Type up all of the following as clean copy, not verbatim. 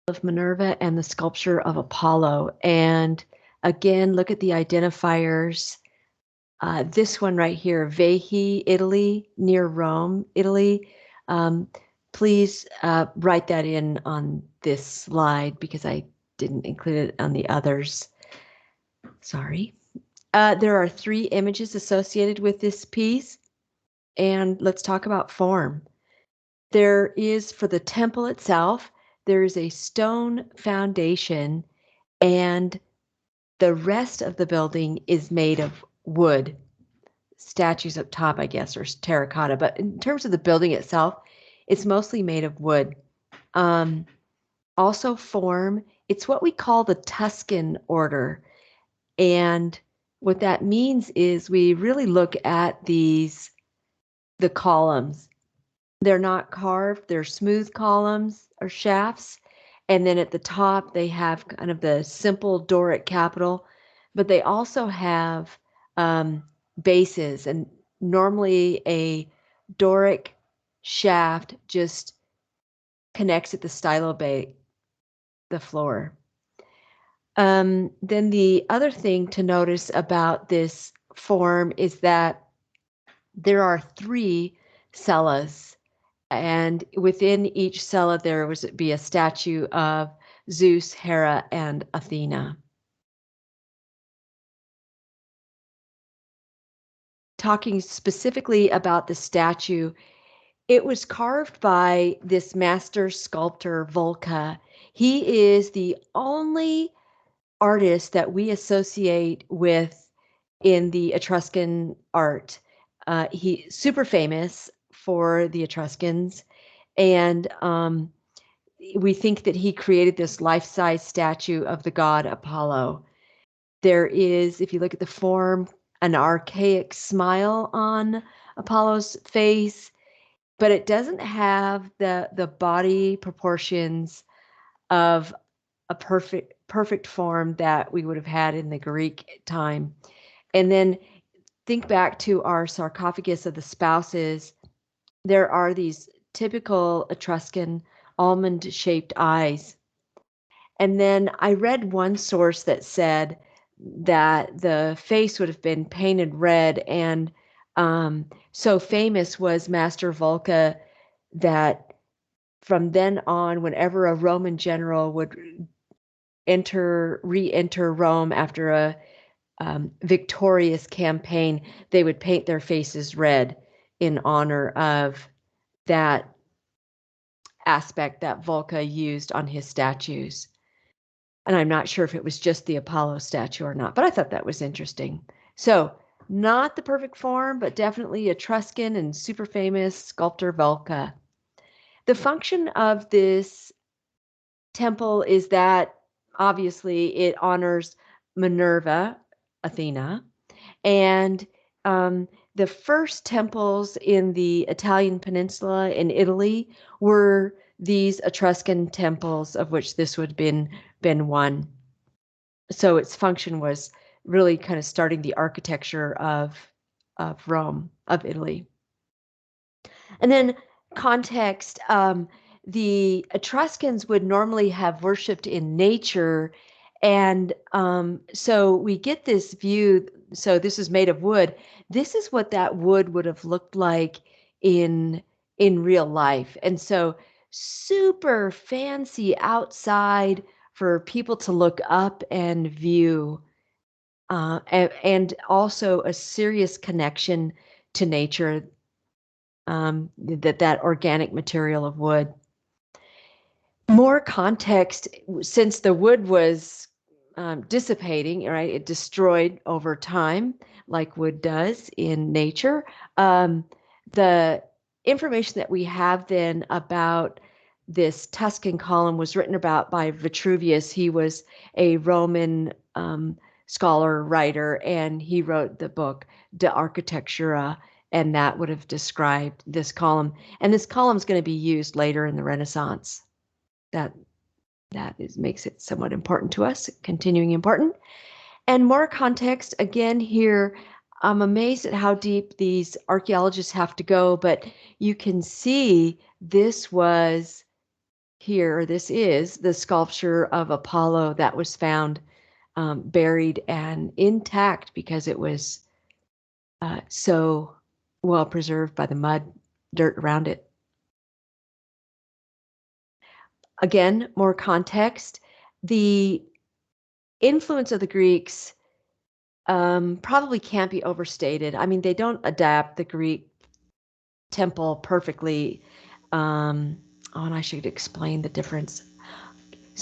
of Minerva and the sculpture of Apollo. And again, look at the identifiers. This one right here, Veii, Italy, near Rome, Italy. Um, please write that in on this slide because I didn't include it on the others. Sorry. There are 3 images associated with this piece, and let's talk about form. There is, for the temple itself, there is a stone foundation, and the rest of the building is made of wood. Statues up top, I guess, or terracotta. But in terms of the building itself, it's mostly made of wood. Also form, it's what we call the Tuscan order. And what that means is we really look at the columns. They're not carved, they're smooth columns or shafts. And then at the top, they have kind of the simple Doric capital, but they also have bases. And normally a Doric shaft just connects at the stylobate, the floor. Then the other thing to notice about this form is that there are 3 cellas, and within each cella there would be a statue of Zeus, Hera, and Athena. Talking specifically about the statue, it was carved by this master sculptor, Vulca. He is the only artist that we associate with in the Etruscan art. He super famous for the Etruscans, and we think that he created this life-size statue of the god Apollo. There is, if you look at the form, an archaic smile on Apollo's face, but it doesn't have the body proportions of a perfect form that we would have had in the Greek time. And then think back to our sarcophagus of the spouses. There are these typical Etruscan almond-shaped eyes. And then I read one source that said that the face would have been painted red, and so famous was Master Vulca that from then on, whenever a Roman general would re-enter Rome after a victorious campaign, they would paint their faces red in honor of that aspect that Vulca used on his statues. And I'm not sure if it was just the Apollo statue or not, but I thought that was interesting. So not the perfect form, but definitely Etruscan and super famous sculptor Vulca. The function of this temple is that obviously it honors Minerva, Athena, and the first temples in the Italian peninsula in Italy were these Etruscan temples, of which this would have been one. So its function was really kind of starting the architecture of Rome, of Italy. And then context, the Etruscans would normally have worshipped in nature. And so we get this view. So this is made of wood. This is what that wood would have looked like in real life. And so super fancy outside for people to look up and view, and also a serious connection to nature, that organic material of wood. More context, since the wood was dissipating, right? It destroyed over time, like wood does in nature. The information that we have then about this Tuscan column was written about by Vitruvius. He was a Roman scholar, writer, and he wrote the book De Architectura, and that would have described this column. And this column is going to be used later in the Renaissance. That makes it somewhat important to us, continuing important. And more context, again, here, I'm amazed at how deep these archaeologists have to go, but you can see this was here, this is the sculpture of Apollo that was found buried and intact because it was so well preserved by the mud, dirt around it. Again, more context. The influence of the Greeks probably can't be overstated. I mean, they don't adapt the Greek temple perfectly. And I should explain the difference.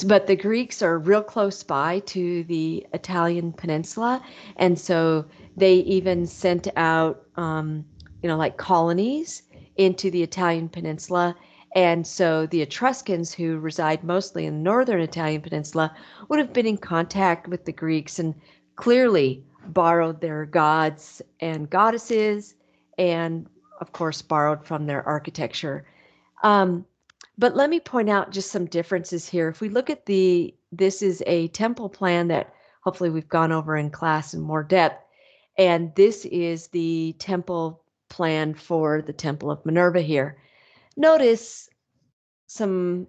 But the Greeks are real close by to the Italian peninsula, and so they even sent out, like colonies into the Italian peninsula. And so the Etruscans, who reside mostly in the northern Italian peninsula, would have been in contact with the Greeks and clearly borrowed their gods and goddesses, and of course borrowed from their architecture. But let me point out just some differences here. If we look at this is a temple plan that hopefully we've gone over in class in more depth. And this is the temple plan for the Temple of Minerva here. Notice some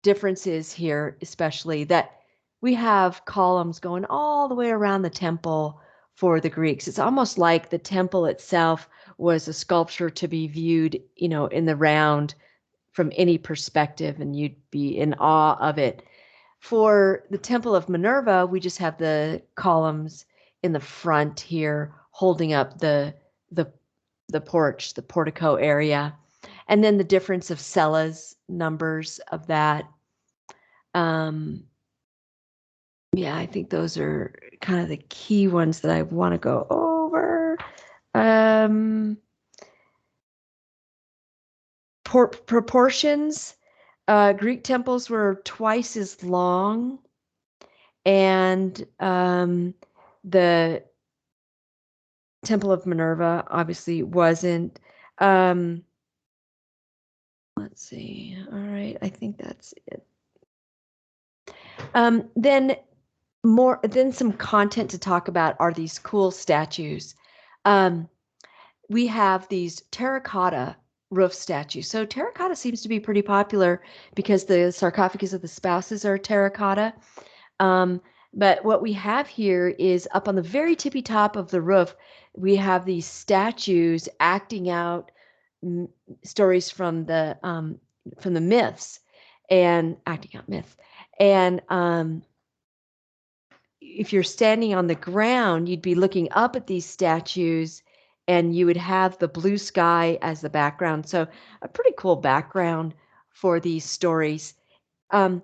differences here, especially that we have columns going all the way around the temple for the Greeks. It's almost like the temple itself was a sculpture to be viewed, in the round from any perspective, and you'd be in awe of it. For the Temple of Minerva, we just have the columns in the front here holding up the porch, the portico area. And then the difference of cellas, numbers of that. Yeah, I think those are kind of the key ones that I want to go over. Proportions. Greek temples were twice as long, and the Temple of Minerva obviously wasn't. Let's see. All right, I think that's it. Then some content to talk about are these cool statues. We have these terracotta roof statues. So terracotta seems to be pretty popular because the sarcophagus of the spouses are terracotta. But what we have here is up on the very tippy top of the roof, we have these statues acting out stories from the myths and acting out myths. And if you're standing on the ground, you'd be looking up at these statues and you would have the blue sky as the background. So a pretty cool background for these stories. So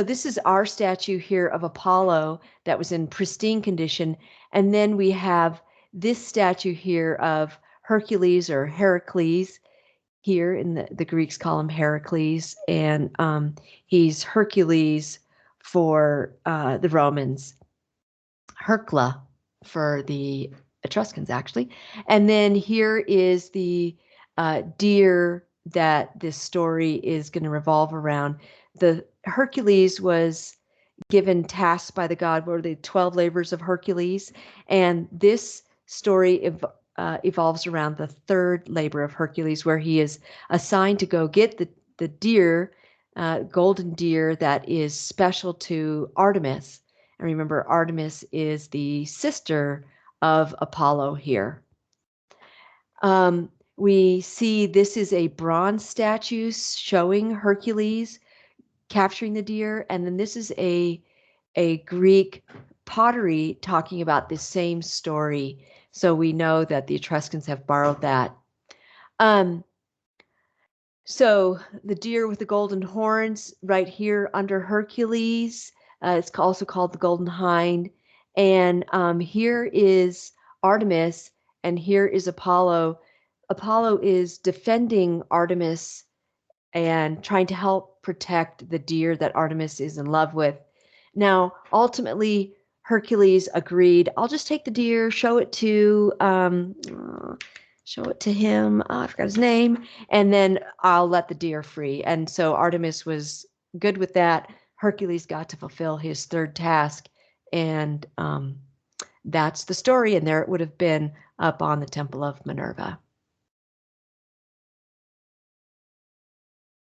this is our statue here of Apollo that was in pristine condition. And then we have this statue here of Hercules or Heracles. Here in the Greeks call him Heracles, and he's Hercules for the Romans, Hercula for the Etruscans, actually. And then here is the deer that this story is going to revolve around. The Hercules was given tasks by the god, what were the 12 labors of Hercules? And this story evolves around the third labor of Hercules, where he is assigned to go get the deer, golden deer that is special to Artemis. And remember, Artemis is the sister of Apollo here. We see this is a bronze statue showing Hercules capturing the deer, and then this is a Greek pottery talking about this same story. So we know that the Etruscans have borrowed that. So the deer with the golden horns right here under Hercules. It's also called the golden hind. And here is Artemis, and here is Apollo. Apollo is defending Artemis and trying to help protect the deer that Artemis is in love with. Now, ultimately, Hercules agreed, I'll just take the deer, show it to him. I forgot his name. And then I'll let the deer free. And so Artemis was good with that. Hercules got to fulfill his third task. And that's the story. And there it would have been up on the Temple of Minerva.